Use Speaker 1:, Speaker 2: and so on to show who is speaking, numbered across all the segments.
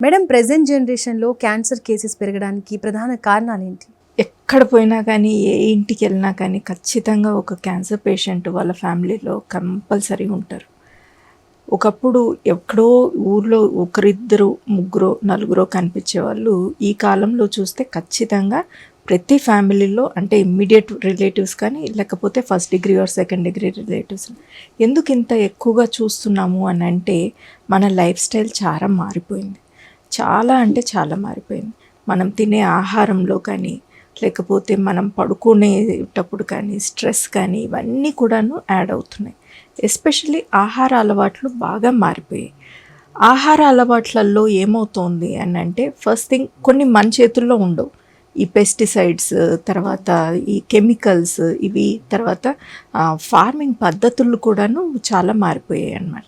Speaker 1: Madam, present జనరేషన్లో cancer cases పెరగడానికి ప్రధాన కారణాలు ఏంటి?
Speaker 2: ఎక్కడ పోయినా కానీ, ఏ ఇంటికి వెళ్ళినా కానీ ఖచ్చితంగా ఒక క్యాన్సర్ పేషెంట్ వాళ్ళ ఫ్యామిలీలో కంపల్సరీ ఉంటారు. ఒకప్పుడు ఎక్కడో ఊర్లో ఒకరిద్దరు, ముగ్గురో, నలుగురో కనిపించేవాళ్ళు. ఈ కాలంలో చూస్తే ఖచ్చితంగా ప్రతి ఫ్యామిలీలో, అంటే ఇమ్మీడియట్ రిలేటివ్స్ కానీ, లేకపోతే first degree or second degree relatives. ఎందుకు ఇంత ఎక్కువగా చూస్తున్నాము అని అంటే, మన లైఫ్ స్టైల్ చాలా మారిపోయింది. చాలా అంటే చాలా మారిపోయింది. మనం తినే ఆహారంలో కానీ, లేకపోతే మనం పడుకునేటప్పుడు కానీ, స్ట్రెస్ కానీ, ఇవన్నీ కూడాను యాడ్ అవుతున్నాయి. ఎస్పెషల్లీ ఆహార అలవాట్లు బాగా మారిపోయాయి. ఆహార అలవాట్లలో ఏమవుతోంది అని అంటే, ఫస్ట్ థింగ్ కొన్ని మన చేతుల్లో ఉండవు. ఈ పెస్టిసైడ్స్, తర్వాత ఈ కెమికల్స్, ఇవి తర్వాత ఫార్మింగ్ పద్ధతులు కూడాను చాలా మారిపోయాయి అన్నమాట.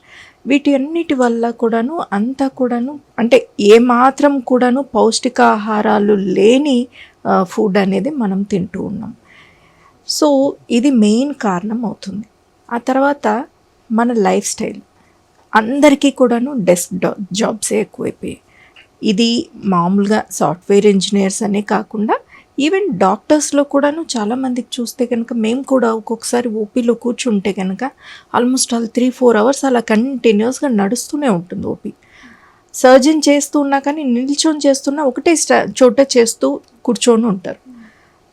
Speaker 2: వీటి అన్నిటి వల్ల కూడాను అంతా కూడాను అంటే ఏమాత్రం కూడాను పౌష్టికాహారాలు లేని ఫుడ్ అనేది మనం తింటూ ఉన్నాం. సో ఇది మెయిన్ కారణం అవుతుంది. ఆ తర్వాత మన లైఫ్ స్టైల్, అందరికీ కూడాను డెస్క్ జాబ్సే ఎక్కువైపోయాయి. ఇది మామూలుగా సాఫ్ట్వేర్ ఇంజనీర్స్ అనే కాకుండా ఈవెన్ డాక్టర్స్లో కూడాను చాలామందికి చూస్తే కనుక, మేము కూడా ఒక్కొక్కసారి ఓపీలో కూర్చుంటే కనుక ఆల్మోస్ట్ 3-4 అవర్స్ అలా కంటిన్యూస్గా నడుస్తూనే ఉంటుంది ఓపీ. సర్జన్ చేస్తూ ఉన్నా కానీ నిల్చొని చేస్తున్నా ఒకటే చోట చేస్తూ కూర్చొని ఉంటారు.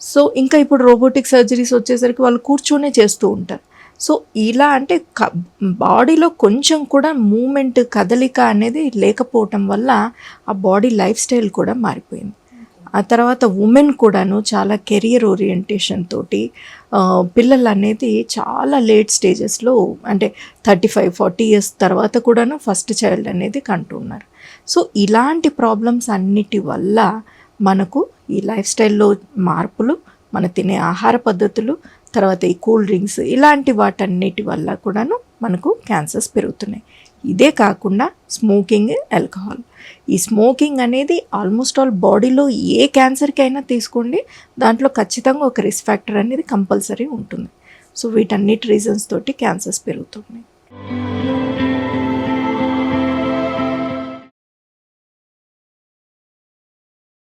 Speaker 2: సో ఇంకా ఇప్పుడు రోబోటిక్ సర్జరీస్ వచ్చేసరికి వాళ్ళు కూర్చొనే చేస్తూ ఉంటారు. సో ఇలా అంటే బాడీలో కొంచెం కూడా మూమెంట్, కదలిక అనేది లేకపోవటం వల్ల ఆ బాడీ లైఫ్ స్టైల్ కూడా మారిపోయింది. ఆ తర్వాత ఉమెన్ కూడాను చాలా కెరియర్ ఓరియంటేషన్ తోటి పిల్లలు అనేది చాలా లేట్ స్టేజెస్లో, అంటే 35-40 ఇయర్స్ తర్వాత కూడాను ఫస్ట్ చైల్డ్ అనేది కంటున్నారు. సో ఇలాంటి ప్రాబ్లమ్స్ అన్నిటి వల్ల మనకు ఈ లైఫ్ స్టైల్లో మార్పులు, మన తినే ఆహార పద్ధతులు, తర్వాత ఈ కూల్ డ్రింక్స్, ఇలాంటి వాటన్నిటి వల్ల కూడాను మనకు క్యాన్సర్స్ పెరుగుతున్నాయి. ఇదే కాకుండా స్మోకింగ్, ఆల్కహాల్. ఈ స్మోకింగ్ అనేది ఆల్మోస్ట్ ఆల్ బాడీలో ఏ క్యాన్సర్కి అయినా తీసుకోండి, దాంట్లో ఖచ్చితంగా ఒక రిస్క్ ఫ్యాక్టర్ అనేది కంపల్సరీ ఉంటుంది. సో వీటన్నిటి రీజన్స్ తోటి క్యాన్సర్స్ పెరుగుతున్నాయి.